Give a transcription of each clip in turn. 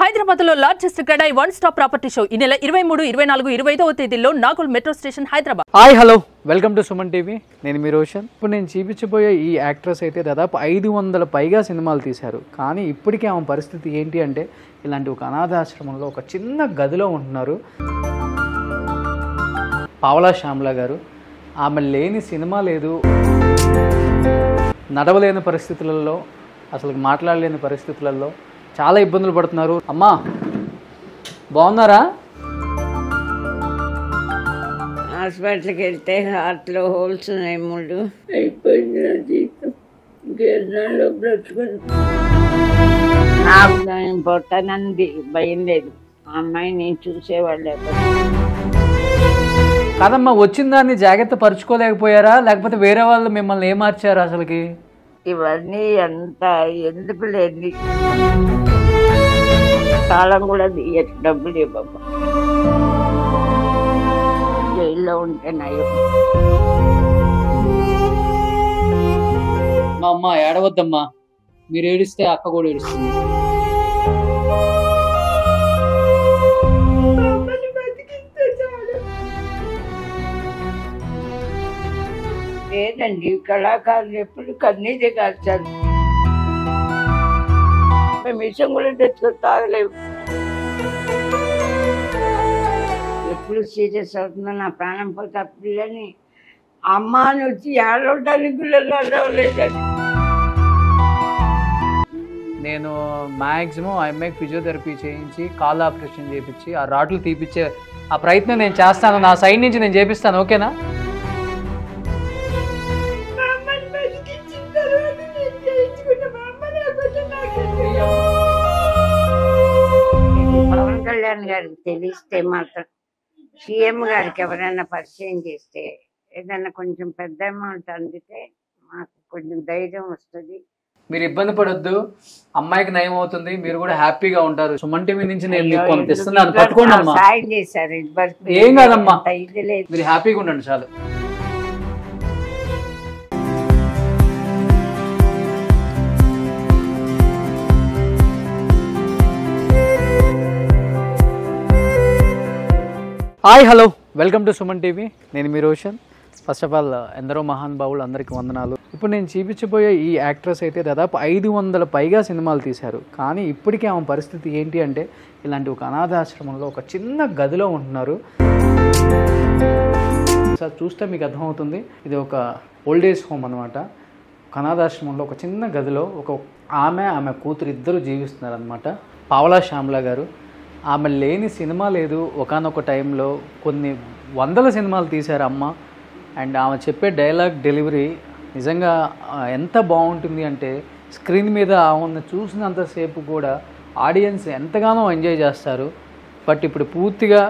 హైదరాబాద్లో largest CREDAI one stop property show ఈ నెల 23, 24, 25వ తేదీల్లో Nagole metro station Hyderabad. Hi hello welcome to Suman TV. నేను మీ రోషన్. ఇప్పుడు నేను చూపించబోయే ఈ యాక్ట్రెస్ అయితే దాదాపు 500 పైగా సినిమాలు తీశారు. కానీ ఇప్పటికే ఆమె పరిస్థితి ఏంటి అంటే ఇలాంటి ఒక అనాథాశ్రమంలో ఒక చిన్న గదిలో ఉంటున్నారు. పావలా శ్యామ్లా గారు. ఆమె లేని సినిమా లేదు, నడవలేని పరిస్థితులలో, అసలు మాట్లాడలేని పరిస్థితులలో చాలా ఇబ్బందులు పడుతున్నారు. అమ్మా బాగున్నారా? హాస్పిటల్కి వెళ్తే హార్ట్లో హోల్స్ ఉన్నాయి, 3 అయిపోయింది. నా జీవితం ఇంకెన్నాళ్ళు బ్రతుకుని నాకు దాని పొట్టనంది భయం లేదు. ఆ అమ్మాయిని చూసేవాళ్ళు కాదమ్మా, వచ్చిన దాన్ని జాగ్రత్త పరుచుకోలేకపోయారా, లేకపోతే వేరే వాళ్ళు మిమ్మల్ని ఏమార్చారు? అసలుకి ఇవన్నీ అంత ఎందుకు లేదు, కాలం కూడా తీయచ్చు, డబ్బులు ఇవ్వబ్బా, జైల్లో ఉంటే నయం. మా అమ్మ ఏడవద్దమ్మా, మీరు ఏడిస్తే అక్క కూడా ఏడుస్తుంది. లేదండి, కళాకారులు ఎప్పుడు కన్నీరే కాల్చాలి. మేము విషయం కూడా తెచ్చుకొని తాగలేము. ఎప్పుడు సీరియస్ అవుతుందో నా ప్రాణం పోతే ఆ పిల్లని అమ్మ అని వచ్చి ఏడవడానికి పిల్లలు అడవలేదండి. నేను మ్యాక్సిమం ఆ అమ్మాయికి ఫిజియోథెరపీ చేయించి కాల్ ఆపరేషన్ చేయించి ఆ రాడ్లు తీపిచ్చే ఆ ప్రయత్నం నేను చేస్తాను. నా సైడ్ నుంచి నేను చేపిస్తాను, ఓకేనా? పవన్ కళ్యాణ్ గారికి తెలిస్తే మాత్రం సీఎం గారికి ఎవరైనా పరిచయం చేస్తే ఏదైనా కొంచెం పెద్ద అమౌంట్ అందితే మాకు కొంచెం ధైర్యం వస్తుంది. మీరు ఇబ్బంది పడొద్దు, అమ్మాయికి నయం అవుతుంది, మీరు కూడా హ్యాపీగా ఉంటారు. సుమన్ టీవీ నుంచి నేను మీకు కొంత ఇస్తున్నాను, పట్టుకోండి అమ్మా. సాయం చేశారు, ఏం కాదమ్మా, ఇది లేదు. మీరు హ్యాపీగా ఉండండి చాలు. Hi hello welcome to Suman TV. నేను మీ రోషన్. ఫస్ట్ ఆఫ్ ఆల్ ఎందరో మహానుభావులు, అందరికీ వందనాలు. ఇప్పుడు నేను చూపించబోయే ఈ యాక్ట్రెస్ అయితే దాదాపు 500 పైగా సినిమాలు తీశారు. కానీ ఇప్పటికే ఆమె పరిస్థితి ఏంటి అంటే ఇలాంటి ఒక అనాథాశ్రమంలో ఒక చిన్న గదిలో ఉంటున్నారు. సార్ చూస్తే మీకు అర్థమవుతుంది, ఇది ఒక ఓల్డ్ ఏజ్ హోమ్ అనమాట. ఒక అనాథాశ్రమంలో ఒక చిన్న గదిలో ఆమె కూతురు ఇద్దరు జీవిస్తున్నారు అనమాట. పావలా శ్యామ్లా గారు. ఆమె లేని సినిమా లేదు. ఒకానొక టైంలో కొన్ని 100 సినిమాలు తీశారు అమ్మ. అండ్ ఆమె చెప్పే డైలాగ్ డెలివరీ నిజంగా ఎంత బాగుంటుంది అంటే స్క్రీన్ మీద ఆమెను చూసినంతసేపు కూడా ఆడియన్స్ ఎంతగానో ఎంజాయ్ చేస్తారు. బట్ ఇప్పుడు పూర్తిగా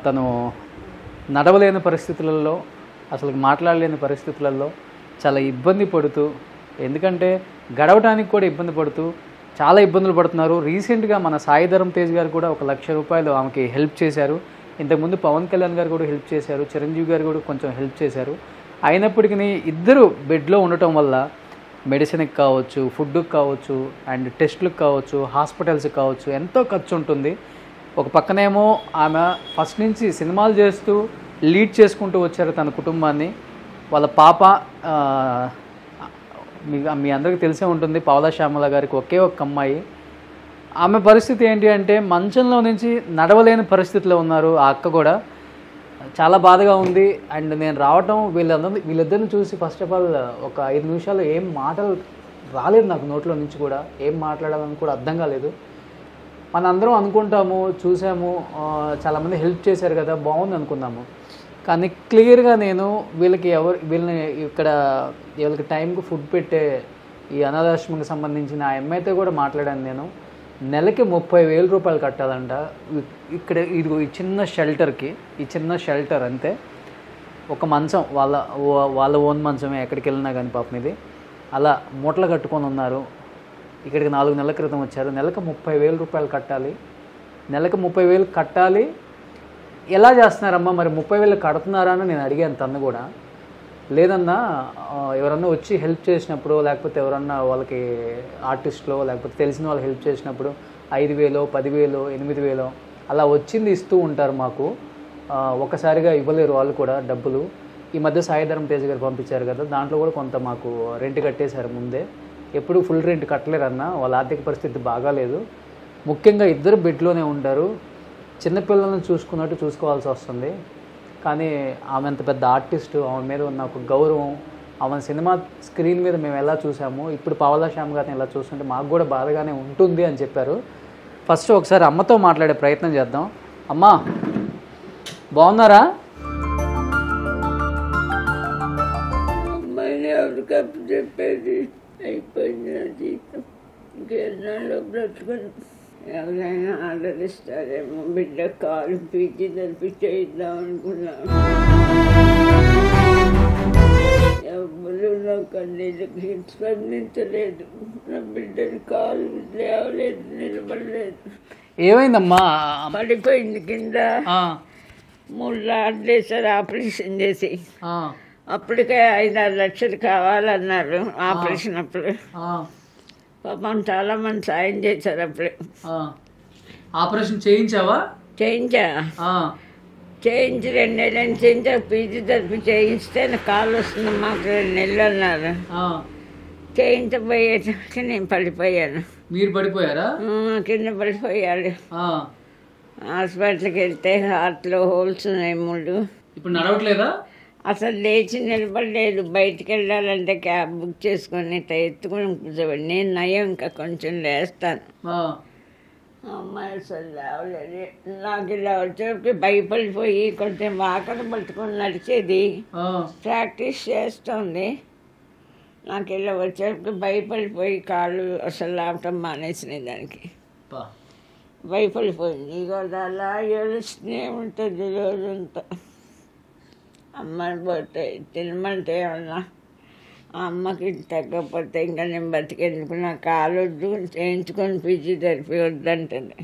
తను నడవలేని పరిస్థితులలో, అసలు మాట్లాడలేని పరిస్థితులలో చాలా ఇబ్బంది పడుతూ, ఎందుకంటే గడవడానికి కూడా ఇబ్బంది పడుతూ చాలా ఇబ్బందులు పడుతున్నారు. రీసెంట్గా మన సాయి ధరమ్ తేజ్ గారు కూడా 1 లక్ష రూపాయలు ఆమెకి హెల్ప్ చేశారు. ఇంతకుముందు పవన్ కళ్యాణ్ గారు కూడా హెల్ప్ చేశారు, చిరంజీవి గారు కూడా కొంచెం హెల్ప్ చేశారు. అయినప్పటికీ ఇద్దరు బెడ్లో ఉండటం వల్ల మెడిసిన్కి కావచ్చు, ఫుడ్కి కావచ్చు, అండ్ టెస్టులకు కావచ్చు, హాస్పిటల్స్కి కావచ్చు ఎంతో ఖర్చు ఉంటుంది. ఒక పక్కనేమో ఆమె ఫస్ట్ నుంచి సినిమాలు చేస్తూ లీడ్ చేసుకుంటూ వచ్చారు తన కుటుంబాన్ని. వాళ్ళ పాప మీ అందరికీ తెలిసే ఉంటుంది, పావలా శ్యామల గారికి ఒకే ఒక అమ్మాయి. ఆమె పరిస్థితి ఏంటి అంటే మంచంలో నుంచి నడవలేని పరిస్థితిలో ఉన్నారు. ఆ అక్క కూడా చాలా బాధగా ఉంది. అండ్ నేను రావటం వీళ్ళిద్దరిని చూసి ఫస్ట్ ఆఫ్ ఆల్ ఒక 5 నిమిషాలు ఏం మాటలు రాలేదు నాకు నోట్లో నుంచి, కూడా ఏం మాట్లాడాలని కూడా అర్థం కాలేదు. మనందరం అనుకుంటాము, చూసాము, చాలామంది హెల్ప్ చేశారు కదా, బాగుంది అనుకున్నాము. కానీ క్లియర్గా నేను వీళ్ళని ఇక్కడ వీళ్ళకి టైంకి ఫుడ్ పెట్టే ఈ అనాథాశ్రమంకి సంబంధించిన ఆ అమ్మాయితో కూడా మాట్లాడాను నేను. నెలకి 30,000 రూపాయలు కట్టాలంట. ఇక్కడ ఇది ఈ చిన్న షెల్టర్కి, ఈ చిన్న షెల్టర్ అంతే. ఒక మంచం వాళ్ళ ఓన్ మంచమే, ఎక్కడికి వెళ్ళినా కానీ పాపం ఇది అలా మూటలు కట్టుకొని ఉన్నారు. ఇక్కడికి 4 నెలల క్రితం వచ్చారు. నెలకు 30,000 రూపాయలు కట్టాలి. నెలకు 30,000 కట్టాలి. ఎలా చేస్తున్నారమ్మా మరి? 30,000 కడుతున్నారా అని నేను అడిగాను తను కూడా. లేదన్నా ఎవరన్నా వచ్చి హెల్ప్ చేసినప్పుడు లేకపోతే ఎవరన్నా వాళ్ళకి ఆర్టిస్ట్లో లేకపోతే తెలిసిన వాళ్ళు హెల్ప్ చేసినప్పుడు 5,000, 10,000, 8,000 అలా వచ్చింది ఇస్తూ ఉంటారు మాకు. ఒక్కసారిగా ఇవ్వలేరు వాళ్ళు కూడా డబ్బులు. ఈ మధ్య సాయిధరం తేజ్ గారు పంపించారు కదా, దాంట్లో కూడా కొంత మాకు రెంట్ కట్టేశారు ముందే. ఎప్పుడు ఫుల్ రెంట్ కట్టలేరన్న, వాళ్ళ ఆర్థిక పరిస్థితి బాగాలేదు. ముఖ్యంగా ఇద్దరు బెడ్లోనే ఉంటారు. చిన్నపిల్లలను చూసుకున్నట్టు చూసుకోవాల్సి వస్తుంది. కానీ ఆమె అంత పెద్ద ఆర్టిస్టు, ఆమె మీద ఉన్న ఒక గౌరవం, ఆమె సినిమా స్క్రీన్ మీద మేము ఎలా చూసామో ఇప్పుడు పావలా శ్యామ్ గారిని ఎలా చూస్తుంటే మాకు కూడా బాధగానే ఉంటుంది అని చెప్పారు. ఫస్ట్ ఒకసారి అమ్మతో మాట్లాడే ప్రయత్నం చేద్దాం. అమ్మా బాగున్నారా? అమ్మాయిని ఎవరికప్పు చెప్పేది అయిపోయింది నా జీవితం. ఇంకెన్నాళ్ళు బ్రతుకుని ఎవరైనా ఆదరిస్తారేమో. బిడ్డ కాలు పీచి తరిపి చేయిద్దాం అనుకున్నాను. ఎవరు నా కన్నీళ్ళకి స్పందించలేదు. నా బిడ్డని కాలు లేవలేదు, నిలబడలేదు. ఏమైందమ్మా? పడిపోయింది కింద. 3 లాట్లు వేసారు ఆపరేషన్ చేసి. అప్పటికే 5-6 లక్షలు కావాలన్నారు ఆపరేషన్ అప్పుడు. పాపం చాలా మంది సాయం చేశారు అప్పుడే. ఆపరేషన్ చేయించావా? చేయించి 2 నెలలు చేయించా. పీజీ తరఫు చేయిస్తే నాకు కాలు వస్తుంది మాకు 2 నెలలు అన్నారు. చేయించబోయేటప్పుడు నేను పడిపోయాను. మీరు పడిపోయారా? కింద పడిపోయాడు. హాస్పిటల్కి వెళ్తే హార్ట్లో హోల్స్ ఉన్నాయి 3. ఇప్పుడు నడవట్లేదా? అసలు లేచి నిలబడలేదు. బయటికి వెళ్ళాలంటే క్యాబ్ బుక్ చేసుకొని ఎత్తుకొని కూర్చోబడి. నేను నయం ఇంకా కొంచెం లేస్తాను. అమ్మాయి అసలు లేవలేదు. నాకు ఇలా వచ్చేటప్పుడు భయపడిపోయి కొంచెం వాకలు పట్టుకొని నడిచేది, ప్రాక్టీస్ చేస్తుంది. నాకు ఇలా వచ్చేటప్పుడు భయపడిపోయి కాళ్ళు అసలు లావటం మానేసినాయి. దానికి భయపడిపోయింది. ఇక అలా ఏడుస్తూనే ఉంటుంది రోజంతా. అమ్మని పోతే తినమంటే ఏమన్నా ఆ అమ్మకి తగ్గకపోతే ఇంకా నేను బతికెందుకు, నా కాలు వద్దు, చేయించుకొని ఫిజియోథెరపీ వద్దంటుంది.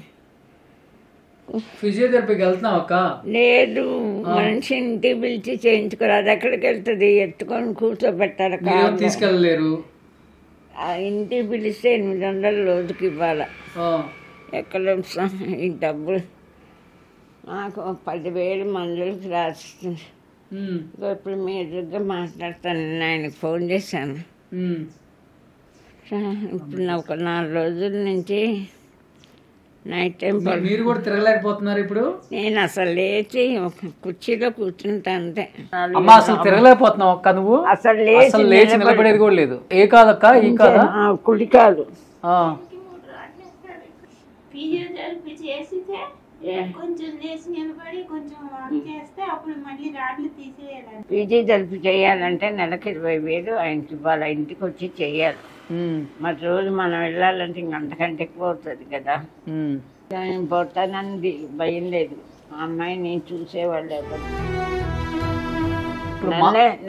ఫిజియోథెరపీకి వెళ్తున్నావు అక్క? లేదు, మనిషి ఇంటికి పిలిచి చేయించుకోరు. అది ఎక్కడికి వెళ్తుంది? ఎత్తుకొని కూర్చోబెట్టారు. కాలు తీసుకెళ్ళలేరు. ఇంటికి పిలిస్తే 800 రోజుకి ఇవ్వాలి. ఎక్కడ ఈ డబ్బులు నాకు 10,000 మందులకి రాసిస్తుంది. ఇప్పుడు మీ ఎదురుగా మాట్లాడతాను. నేను ఆయనకు ఫోన్ చేశాను. ఇప్పుడు నాకు 4 రోజుల నుంచి నైట్ టైం మీరు కూడా తిరగలేకపోతున్నారు ఇప్పుడు? నేను అసలు లేచి ఒక కుర్చీలో కూర్చుంటా అంతే. అమ్మా అసలు తిరగలేకపోతున్నావు అక్క నువ్వు? అసలు లేచి నిలబడేది కూడా లేదు. ఏ కాదక్క? ఈ కాదా? కుడి కాదు. ఫిజియోథెరపీ చేసితే కొంచెం లేచి నిలబడి కొంచెం వాక్ చేస్తే అప్పుడు మళ్ళీ రాడ్లు తీసేయాలి. ఫిజియోథెరపీ చేయాలంటే నెలకు 20,000 ఆయనకి ఇవ్వాలి. ఇంటికి వచ్చి చెయ్యాలి. మరి రోజు మనం వెళ్ళాలంటే ఇంక అంతకంటే ఎక్కువ అవుతుంది కదా. నేను పోతానని భయం లేదు. ఆ అమ్మాయి నేను చూసేవాళ్ళు ఎవరు,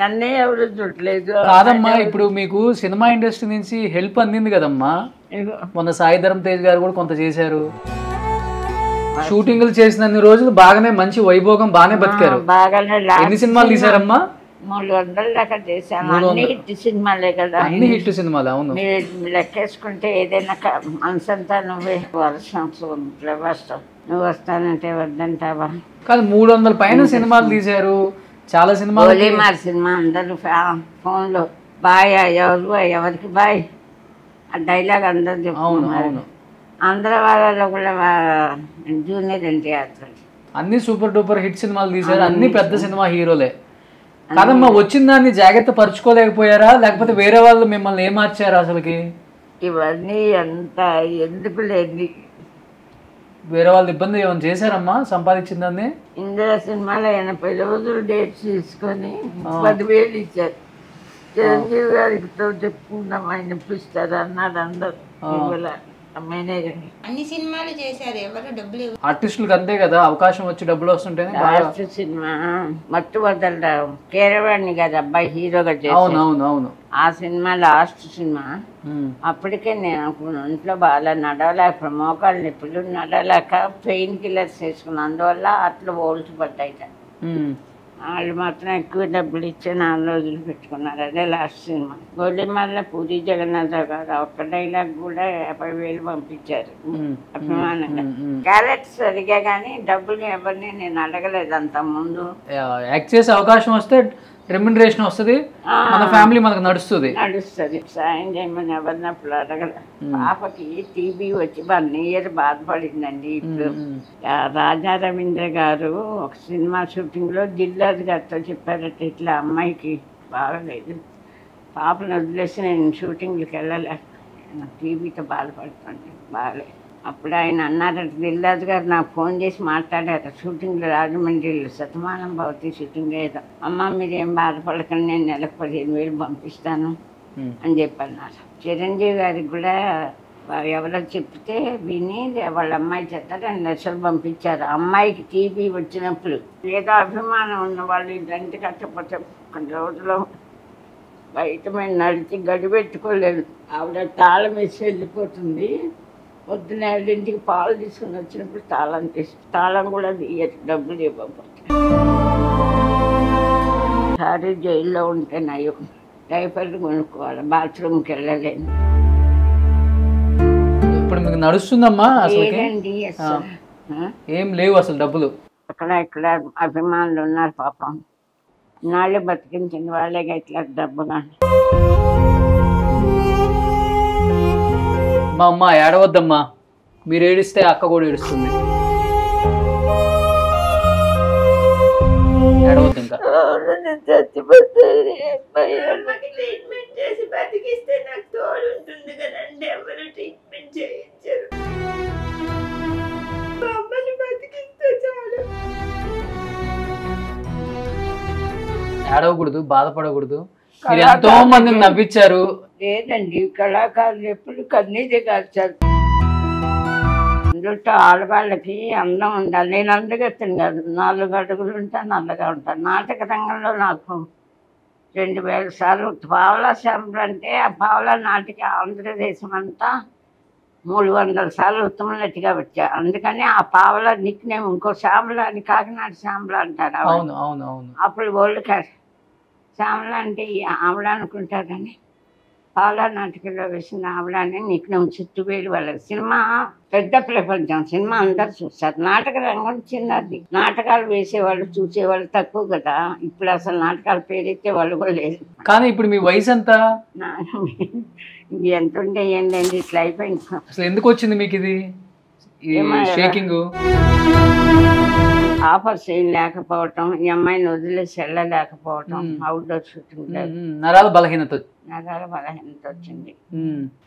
నన్నే ఎవరు చూడలేదు. కాదమ్మా, ఇప్పుడు మీకు సినిమా ఇండస్ట్రీ నుంచి హెల్ప్ అందింది కదమ్మా. మొన్న సాయిధరం తేజ్ గారు కూడా కొంత చేశారు. షూటింగ్లు చేసినన్ని రోజులు బాగానే మంచి వైభోగం బాగానే బతికారు. బాగానే. ఎన్ని సినిమాలు తీసారమ్మా? 300 దాకా చేశాను. అన్ని హిట్ సినిమాలే కదా. అన్ని హిట్ సినిమాలు. అవును, మీరు లెక్కేసుకుంటే ఏదైనా మనసంతా నువ్వే వర్షం వస్తావు. నువ్వు వస్తానంటే వద్దంటావా? కాదు, 300 పైన సినిమాలు తీశారు. చాలా సినిమాలు. మరి సినిమా అందరూ ఫోన్లో బాయ్ ఎవరికి బాయ్ ఆ డైలాగ్ అందరూ చెప్తున్నారు. ఆంధ్ర వాళ్ళలో కూడా జూనియర్ ఎన్టీఆర్ అన్ని సూపర్ డూపర్ హిట్ సినిమాలు తీశారు. అన్ని పెద్ద సినిమా హీరోలే. కాదమ్మా, వచ్చిన దాన్ని జాగ్రత్త పరుచుకోలేకపోయారా? లేకపోతే వేరే వాళ్ళు మిమ్మల్ని ఏమార్చారు అసలుకి? ఇవన్నీ అంత ఎందుకు లేని వేరే వాళ్ళు ఇబ్బంది ఏమైనా చేశారమ్మా సంపాదించిన దాన్ని? ఇందిరా సినిమాలో 80 రోజులు డేట్స్ తీసుకొని 10,000 ఇచ్చారు. చిరంజీవి గారితో చెప్పుకుందాం, ఆయన ఇప్పిస్తారు అన్నాడు. అందరు మేనేజర్ అన్ని సినిమాలు చేశారు. ఎవరు డబ్బులు ఆర్టిస్టులకు అంతే కదా, అవకాశం వచ్చి డబ్బులు వస్తుంటేనే. లాస్ట్ సినిమా మట్టు వదల కేరవాణి కదా అబ్బాయి హీరోగా చేశాను. అవును. ఆ సినిమా లాస్ట్ సినిమా. అప్పటికే నేను ఇంట్లో బాగా నడవలేక, మోకాళ్ళు నొప్పులు, నడవలేక పెయిన్ కిల్లర్స్ వేసుకున్నాను. అందువల్ల అట్లా హోల్స్ పడ్డాయి. వాళ్ళు మాత్రం ఎక్కువ డబ్బులు ఇచ్చి 4 రోజులు పెట్టుకున్నారు. అదే లాస్ట్ సినిమా. గోలిమల్ల పూరి జగన్నాథరావు గారు ఒక్క డైలాగ్ కూడా 50,000 పంపించారు అభిమానంగా. క్యారెక్టర్ సరిగా కానీ డబ్బులు ఎవరిని నేను అడగలేదు అంత ముందు. యాక్ట్ చేసే అవకాశం వస్తే రెమ్యునరేషన్ వస్తుంది, మన ఫ్యామిలీ మనకు నడుస్తుంది. సాయం చేయమని ఎవరినప్పుడు అడగల. పాపకి టీబీ వచ్చి 1 year బాధపడిందండి. ఇప్పుడు రాజా రవీంద్ర గారు ఒక సినిమా షూటింగ్ లో దిల్రాజు గారితో చెప్పారట, ఇట్లా అమ్మాయికి బాగలేదు, పాపను వదిలేసి నేను షూటింగ్కి వెళ్ళలే, టీబీతో బాధపడుతుంది, బాగలేదు. అప్పుడు ఆయన అన్నారట, దిల్రాజు గారు నాకు ఫోన్ చేసి మాట్లాడారు షూటింగ్లో, రాజమండ్రిలో శతమానం భవతి షూటింగ్ ఏదో. అమ్మ మీరేం బాధపడకండి, నేను నెలకు 15,000 పంపిస్తాను అని చెప్పన్నారు. చిరంజీవి గారికి కూడా ఎవరో చెప్తే విని వాళ్ళ అమ్మాయి చేత 2 లక్షలు పంపించారు. అమ్మాయికి టీబీ వచ్చినప్పుడు ఏదో అభిమానం ఉన్న వాళ్ళు ఇంటి కట్టకపోతే కొన్ని రోజులు బయట మేము నడిచి గడిపెట్టుకోలేదు. ఆవిడ తాళం వేసి వెళ్ళిపోతుంది. పొద్దున 7ంటికి పాలు తీసుకుని వచ్చినప్పుడు తాళం తాళం కూడా తీయచ్చు, డబ్బులు ఇవ్వకపోతే. సారీ జైల్లో ఉంటే నయం, డైపర్లు కొనుక్కోవాలి, బాత్రూమ్కి వెళ్ళలేను. ఇప్పుడు మీకు నడుస్తుందమ్మా? లేదండి అసలు, ఏం లేవు అసలు డబ్బులు. ఇక్కడ అభిమానులు ఉన్నారు పాపం, నాళ్ళే బతికించిన వాళ్ళే ఇట్లా డబ్బు కానీ. మా అమ్మ ఏడవద్దమ్మా, మీరు ఏడిస్తే అక్క కూడా ఏడుస్తుంది. ఏడవద్దు ఇంకా. ట్రీట్మెంట్ చేసి బతికిస్తే నాకు తోడు ఉంటుంది కదండి, ఎవరు ట్రీట్మెంట్ చేయించారు. అమ్మని బతికిస్తే చాలు. ఏడవకూడదు, బాధపడకూడదు. మీరు ఎంతో మందిని నవ్వించారు. లేదండి, కళాకారులు ఎప్పుడు కన్నీరే కాల్చారు. అందులో ఆడవాళ్ళకి అందం ఉండాలి. నేను అందగెత్తాను కాదు, 4 అడుగులు ఉంటాను, నల్లగా ఉంటాను. నాటక రంగంలో నాకు 2,000 సార్లు పావలా శ్యామల అంటే ఆ పావలా నాటికి ఆంధ్రదేశం అంతా 300 సార్లు ఉత్తమ నటిగా వచ్చా. అందుకని ఆ పావలా నిక్నేమ్ ఇంకో శ్యామల అని కాకినాడ శ్యామల అంటారు. అవును అవును అవును. అప్పుడు వరల్డ్ క్లాస్ శ్యామల అంటే ఆవిడ అనుకుంటారని పావలా నాటికలో వేసిన ఆవిడని నిక్నేమ్ చుట్టువేలు వాళ్ళకి. సినిమా పెద్ద ప్రపంచం, సినిమా అందరు చూస్తారు. నాటక రంగం చిన్నది, నాటకాలు వేసేవాళ్ళు చూసేవాళ్ళు తక్కువ కదా. ఇప్పుడు అసలు నాటకాలు పేరెత్తే వాళ్ళు కూడా లేదు. కానీ ఇప్పుడు మీ వయసు ఎంత? ఎంత ఉంటే ఏంటండి, ఇట్లా అయిపోయింది. అసలు ఎందుకు వచ్చింది మీకు ఇది షేకింగ్? ఆఫర్స్ ఏం లేకపోవటం, ఈ అమ్మాయిని వదిలేసి వెళ్ళలేకపోవటం, అవుట్డోర్ షూటింగ్ నరాల బలహీనత వచ్చింది.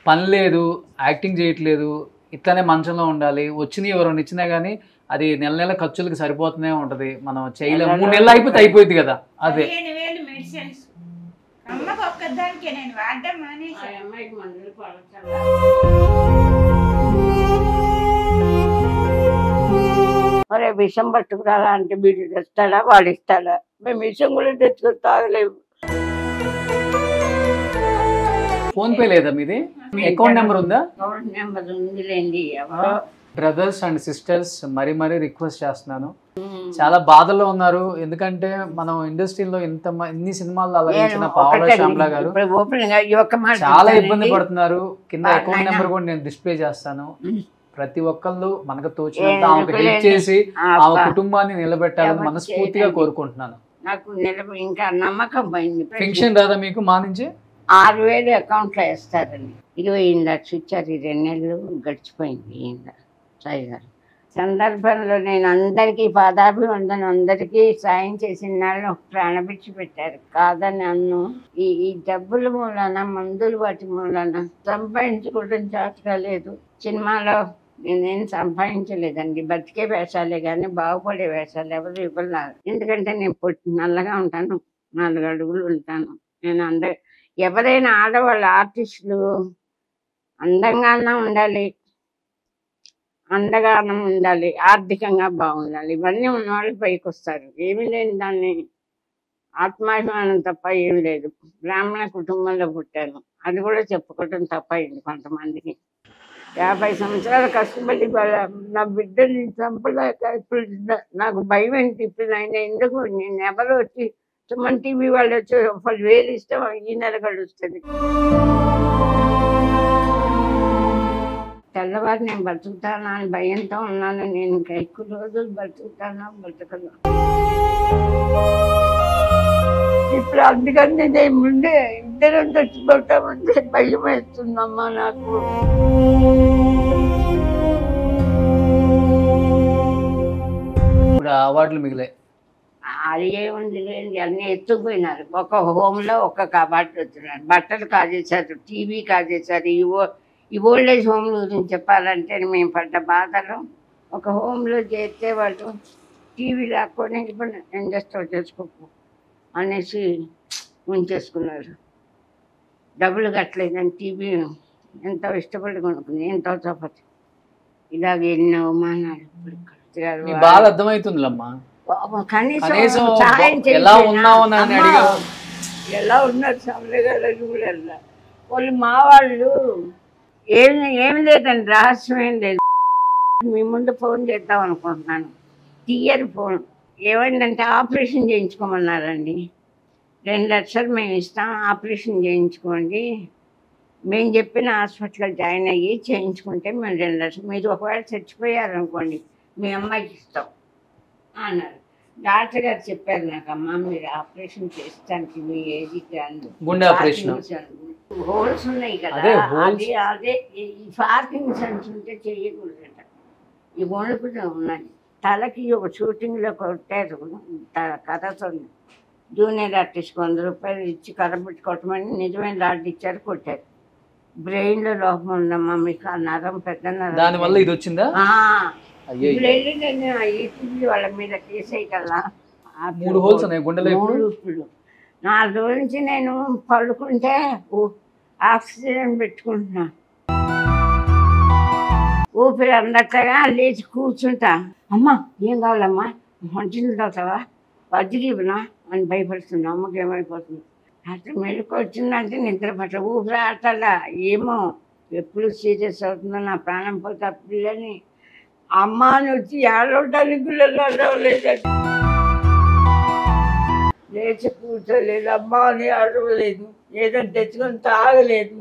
పని లేదు, యాక్టింగ్ చేయట్లేదు, ఇట్లానే మంచంలో ఉండాలి. వచ్చిన ఎవరైనా ఇచ్చినా గానీ అది నెల ఖర్చులకు సరిపోతూనే ఉంటది. మనం చేయలేము. 3 నెలలు అయిపోతే అయిపోయింది కదా. అదే 15,000 మెడిసిన్స్ అమ్మకు ఒక్కదానికే నేను వాడడం మానేసి. అమ్మాయికి మందులు పడతాను. మరి విషం పట్టుకురాలా అంటే వీడు తెస్తాడా వాడు ఇస్తాడా? మేము విషం కూడా తెచ్చుకొని తాగలేము. ఫోన్ పే లేదా మీది? అకౌంట్ నెంబర్ ఉందా? అకౌంట్ నెంబర్ ఉందిలేండి. బ్రదర్స్ అండ్ సిస్టర్స్ మరీ రిక్వెస్ట్ చేస్తున్నాను, చాలా బాధల్లో ఉన్నారు. ఎందుకంటే మనం ఇండస్ట్రీలో ఇన్ని సినిమాలు అలరించిన పావలా శ్యామల గారు చాలా ఇబ్బంది పడుతున్నారు. కింద అకౌంట్ నెంబర్ కూడా నేను డిస్ప్లే చేస్తాను. ప్రతి ఒక్కళ్ళు మనకు తోచినంత ఆమెకు హెల్ప్ చేసి ఆమె కుటుంబాన్ని నిలబెట్టాలని మనస్ఫూర్తిగా కోరుకుంటున్నాను. నాకు ఇంకా నమ్మకం పోయింది. పెన్షన్ రాదా మీకు మా నుంచి? 6,000 అకౌంట్లో వేస్తారండి. 20 లక్షలు ఇచ్చారు. 2 నెలలు గడిచిపోయింది. సాయి గారు సందర్భంలో నేను అందరికీ పాదాభివందనం, అందరికీ సాయం చేసిన వాళ్ళు ప్రాణభిక్ష పెట్టారు. కాదని అన్ను ఈ డబ్బుల మూలన, మందులు వాటి మూలన సంపాదించుకోవడం చాచలేదు. సినిమాలో నేనేం సంపాదించలేదండి, బతికే వేషాలే కానీ బాగుపడే వేషాలు ఎవరు ఇవ్వలేదు. ఎందుకంటే నేను నల్లగా ఉంటాను, 4 అడుగులు ఉంటాను. నేను ఎవరైనా ఆడవాళ్ళు ఆర్టిస్టులు అందంగానే ఉండాలి, అందగానం ఉండాలి, ఆర్థికంగా బాగుండాలి. ఇవన్నీ ఉన్నవాళ్ళు పైకి వస్తారు. ఏమీ లేని దాన్ని ఆత్మాభిమానం తప్ప ఏం లేదు. బ్రాహ్మణ కుటుంబంలో పుట్టాను, అది కూడా చెప్పుకోవటం తప్ప అయింది కొంతమందికి. 50 సంవత్సరాలు కష్టపడి నా బిడ్డని చంపలేక ఇప్పుడు నాకు భయం ఏంటి ఇప్పుడు ఆయన ఎందుకు నేను ఎవరు వచ్చి సుమన్ టీవీ వాళ్ళు వచ్చి 10,000 ఇష్టం ఈ నెల గడుస్తుంది. తెల్లవారు నేను బతుకుతానా అని భయంతో ఉన్నాను. నేను ఇంకా ఎక్కువ రోజులు బతుకుతానా బతకను. ఇప్పుడు అందుకని నేను ముందే ఇద్దరం చచ్చిపోతామంటే భయం వేస్తుందమ్మా నాకు. ఇప్పుడు అవార్డులు మిగిలే అది ఏముంది లేండి, అన్నీ ఎత్తుకుపోయినారు. ఒక హోమ్లో ఒక కబాట్ వచ్చినారు, బట్టలు కాజేశారు, టీవీ కాజేశారు. ఈ ఓల్డ్ ఏజ్ హోమ్ల గురించి చెప్పాలంటే మేము పడ్డ బాధలు. ఒక హోమ్లో చేస్తే వాళ్ళు టీవీ లాక్కొని ఇండస్ట్రీ చేసుకోకు అనేసి ఉంచేసుకున్నారు. డబ్బులు కట్టలేదని టీవీ ఎంతో ఇష్టపడి కొనుక్కుంది, ఎంతో చప్పటి. ఇలాగ ఎన్నో అవమానాలు. బాధ అర్థమవుతుందిలమ్మా. కనీసం సాయం ఎలా ఉన్నారు సమలగారు వాళ్ళు మా వాళ్ళు. ఏమి లేదండి, రహస్యం ఏం లేదు. మీ ముందు ఫోన్ చేద్దాం అనుకుంటున్నాను, తీయరు ఫోన్. ఏమైందంటే ఆపరేషన్ చేయించుకోమన్నారండి. 2 లక్షలు మేము ఇస్తాం, ఆపరేషన్ చేయించుకోండి. మేము చెప్పిన హాస్పిటల్ జాయిన్ అయ్యి చేయించుకుంటే మేము 2 లక్షలు, మీరు ఒకవేళ చచ్చిపోయారనుకోండి మీ అమ్మాయికి ఇస్తాం అన్నారు. డాక్టర్ గారు చెప్పారు నాకు, అమ్మ మీరు ఆపరేషన్ చేస్తానికి మీ ఏజ్కి గుండె ఆపరేషన్ హోల్స్ ఉన్నాయి కదా, అదే ఈ పార్కిన్సన్స్ ఉంటే చెయ్యకూడదట. ఈ వణుకులు ఉన్నాయి. తలకి ఒక షూటింగ్లో కొట్టారు కథతో. జూనియర్ ఆర్టిస్ట్కి 100 రూపాయలు ఇచ్చి కర్రబెట్టి కొట్టమని నిజమైన రాడ్ ఇచ్చారు, కొట్టారు. బ్రెయిన్లో లోపం ఉందమ్మా మీకు, ఆ నరం పెద్ద నరం. దానివల్ల ఇది వచ్చిందా? ఇప్పుడు వెళ్ళి నేను ఈటీవీ వాళ్ళ మీద కేసేయి కదా. 3 హోల్స్ ఉన్నాయి గుండెలో. 3 4 రోజుల నుంచి నేను పడుకుంటే ఆక్సిజన్ పెట్టుకుంటున్నా. ఊపిరి అందట్లుగా లేచి కూర్చుంటా. అమ్మ ఏం కావాలమ్మా, మంచినీళ్ళు తాగుతావా, వజ్రీవనా అని భయపడుతున్నా. అమ్మకి ఏమైపోతుంది అట్లా మెలకు వచ్చిందంటే నిద్ర పట్ల ఊపిరి ఆటలా. ఏమో ఎప్పుడు సీరియస్ అవుతుందో, నా ప్రాణం పోతే పిల్లని అమ్మ అని వచ్చి ఏడవడానికి లేదండి. లేచి కూర్చోలేదు, అమ్మ అని అడవలేదు, ఏదైనా తెచ్చుకొని తాగలేదు.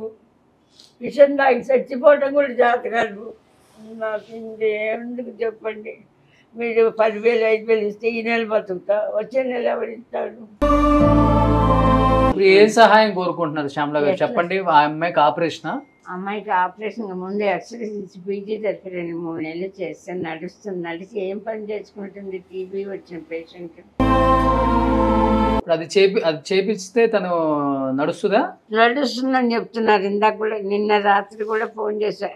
విషయం తాగి చచ్చిపోవడం కూడా జాత కాదు నాకు. ఇంకేందుకు చెప్పండి, మీరు 10,000 5,000 ఇస్తే ఈ నెల బతుకుతా, వచ్చే నెల ఎవరిస్తాడు? ఏం సహాయం కోరుకుంటున్నారు శ్యామల గారు చెప్పండి. ఆ అమ్మాయికి ఆపరేషన్, అమ్మాయికి ఆపరేషన్ ముందే ఎక్స్రేస్ ఇచ్చి ఫిజియోథెరపీ 2-3 నెలలు చేస్తే నడుస్తుంది. నడిచి ఏం పని చేసుకుంటుంది టీబీ వచ్చిన పేషెంట్. అది చేపిస్తే తను నడుస్తుందని చెప్తున్నారు. ఇందాక కూడా నిన్న రాత్రి కూడా ఫోన్ చేశా.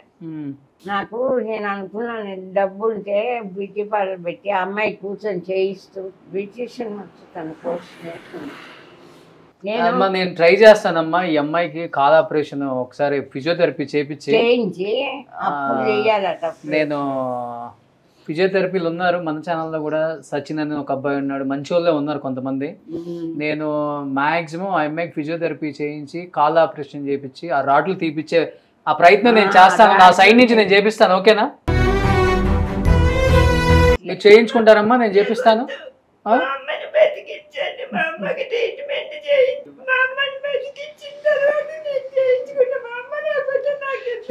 నాకు నేను అనుకున్నాను డబ్బు ఉంటే బ్యూటీ పార్లర్ పెట్టి ఆ అమ్మాయి కూర్చొని చేయిస్తూ బ్యూటీషియన్ తన కోర్స్ నేర్చుకున్నాను. నేను ట్రై చేస్తానమ్మా. ఈ అమ్మాయికి కాల్ ఆపరేషన్ ఒకసారి ఫిజియోథెరపీ చేయించి నేను ఫిజియోథెరపీలు ఉన్నారు మన ఛానల్లో కూడా. సచిన్ అని ఒక అబ్బాయి ఉన్నాడు, మంచి వాళ్ళే ఉన్నారు కొంతమంది. నేను మ్యాక్సిమం ఆ అమ్మాయికి ఫిజియోథెరపీ చేయించి కాల్ ఆపరేషన్ చేయించి ఆ రాడ్లు తీపిచ్చే ఆ ప్రయత్నం నేను చేస్తాను. నా సైడ్ నుంచి నేను చేపిస్తాను. ఓకేనా? మీరు చేయించుకుంటారమ్మా, నేను చేపిస్తాను.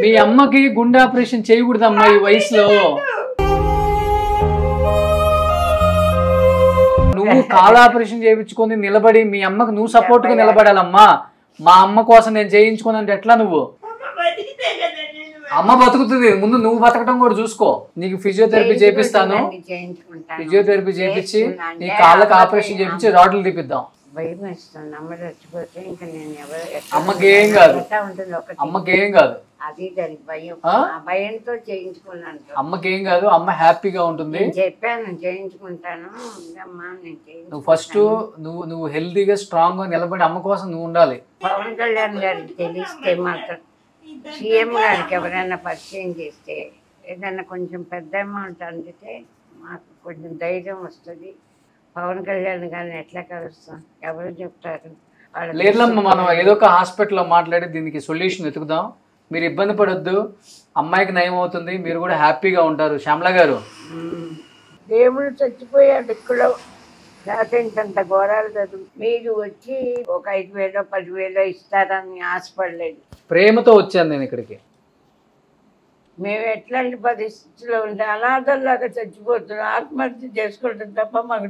మీ అమ్మకి గుండె ఆపరేషన్ చేయకూడదమ్మా ఈ వయసులో. నువ్వు కాల్ ఆపరేషన్ చేయించుకొని నిలబడి మీ అమ్మకు నువ్వు సపోర్ట్ గా నిలబడాలమ్మా. మా అమ్మ కోసం నేను చేయించుకుని అంటే ఎట్లా? నువ్వు అమ్మ బతుకుతుంది, ముందు నువ్వు బతకటం కూడా చూసుకో. నీకు ఫిజియోథెరపీ చేపిస్తాను, ఫిజియోథెరపీ చేపించి నీ కాళ్ళకి ఆపరేషన్ చేపించి రాడ్లు తీపిద్దాం. అమ్మకి ఏం కాదు, అమ్మకి ఏం కాదు, అమ్మకి ఏం కాదు. అమ్మ హ్యాపీగా ఉంటుంది. చెప్పాను చేయించుకుంటాను. నువ్వు ఫస్ట్ నువ్వు హెల్తీగా స్ట్రాంగ్ గా నిలబడి అమ్మ కోసం నువ్వు ఉండాలి. పవన్ కళ్యాణ్ గారికి తెలిస్తే మాత్రం సీఎం గారికి ఎవరైనా పరిచయం చేస్తే ఏదైనా కొంచెం పెద్ద అమౌంట్ అందితే మాకు కొంచెం ధైర్యం వస్తుంది. పవన్ కళ్యాణ్ గారిని ఎట్లా కలుస్తాం, ఎవరు చెప్తారు? లేదమ్మా, మనం ఏదో ఒక హాస్పిటల్లో మాట్లాడి దీనికి సొల్యూషన్ వెతుకుదాం. మీరు ఇబ్బంది పడొద్దు, అమ్మాయికి నయం అవుతుంది, మీరు కూడా హ్యాపీగా ఉంటారు. శ్యామల గారు దేవుడు చచ్చిపోయాడు ఇక్కడ, ఇంతంత ఘోరాలు చదువు మీరు వచ్చి ఒక 5,000 10,000 ఇస్తారని ఆశపడలేదు. ప్రేమతో వచ్చాను నేను ఇక్కడికి. మేము ఎట్లాంటి పరిస్థితుల్లో ఉంటే అనాథల్లాగా చచ్చిపోతున్నాం, ఆత్మహత్య చేసుకుంటాం తప్ప మాకు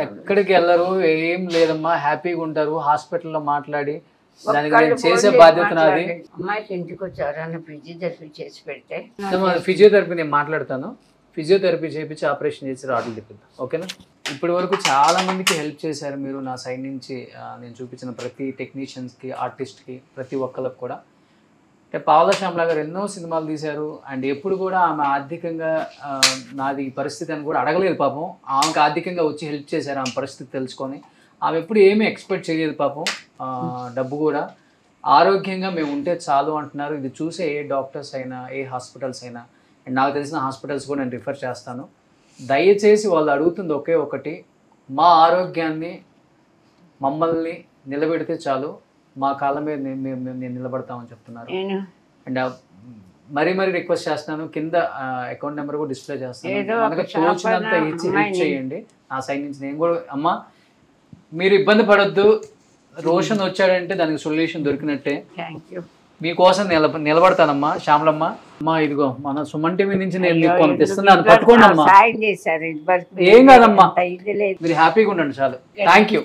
ఎక్కడికి వెళ్ళరు, ఏం లేదమ్మా, హ్యాపీగా ఉంటారు. హాస్పిటల్లో మాట్లాడి దానికి నేను చేసే బాధ్యత నాది. అమ్మాయికి ఇంటికి వచ్చి ఎవరైనా ఫిజియోథెరపీ చేసి పెడితే ఫిజియోథెరపీ నేను మాట్లాడతాను, ఫిజియోథెరపీ చేయించి ఆపరేషన్ చేసి రాట్లు తిప్పిద్దాం, ఓకేనా? ఇప్పటి వరకు చాలా మందికి హెల్ప్ చేశారు మీరు నా సైడ్ నుంచి. నేను చూపించిన ప్రతి టెక్నీషియన్స్కి, ఆర్టిస్ట్కి, ప్రతి ఒక్కరికి కూడా. అంటే పావలా శ్యామల గారు ఎన్నో సినిమాలు తీశారు అండ్ ఎప్పుడు కూడా ఆమె ఆర్థికంగా నాది పరిస్థితి అని కూడా అడగలేదు పాపం. ఆమెకు ఆర్థికంగా వచ్చి హెల్ప్ చేశారు ఆమె పరిస్థితి తెలుసుకొని. ఆమె ఎప్పుడు ఏమీ ఎక్స్పెక్ట్ చేయలేదు పాపం, డబ్బు కూడా. ఆరోగ్యంగా మేము ఉంటే చాలు అంటున్నారు. ఇది చూసే ఏ డాక్టర్స్ అయినా, ఏ హాస్పిటల్స్ అయినా, అండ్ నాకు తెలిసిన హాస్పిటల్స్ కూడా నేను రిఫర్ చేస్తాను. దయచేసి వాళ్ళు అడుగుతుంది ఒకే ఒకటి, మా ఆరోగ్యాన్ని మమ్మల్ని నిలబెడితే చాలు, మా కాళ్ళ మీద నేను నిలబడతామని చెప్తున్నారు. అండ్ మరీ రిక్వెస్ట్ చేస్తున్నాను, కింద అకౌంట్ నెంబర్ కూడా డిస్ప్లే చేస్తాను, మనకు తోచినంత ఇచ్చి హెల్ప్ చేయండి నా సైడ్ నుంచి. నేను కూడా అమ్మ మీరు ఇబ్బంది పడొద్దు, రోషన్ వచ్చాడంటే దానికి సొల్యూషన్ దొరికినట్టే. మీకోసం నిలబడతానమ్మా శ్యామలమ్మ. అమ్మా ఇదిగో మన సుమన్ టీవీ నుంచి నేను మీకు కొంత ఇస్తున్నాను, పట్టుకోండి అమ్మా. ఏం కాదమ్మా, మీరు హ్యాపీగా ఉండండి చాలు. Thank you.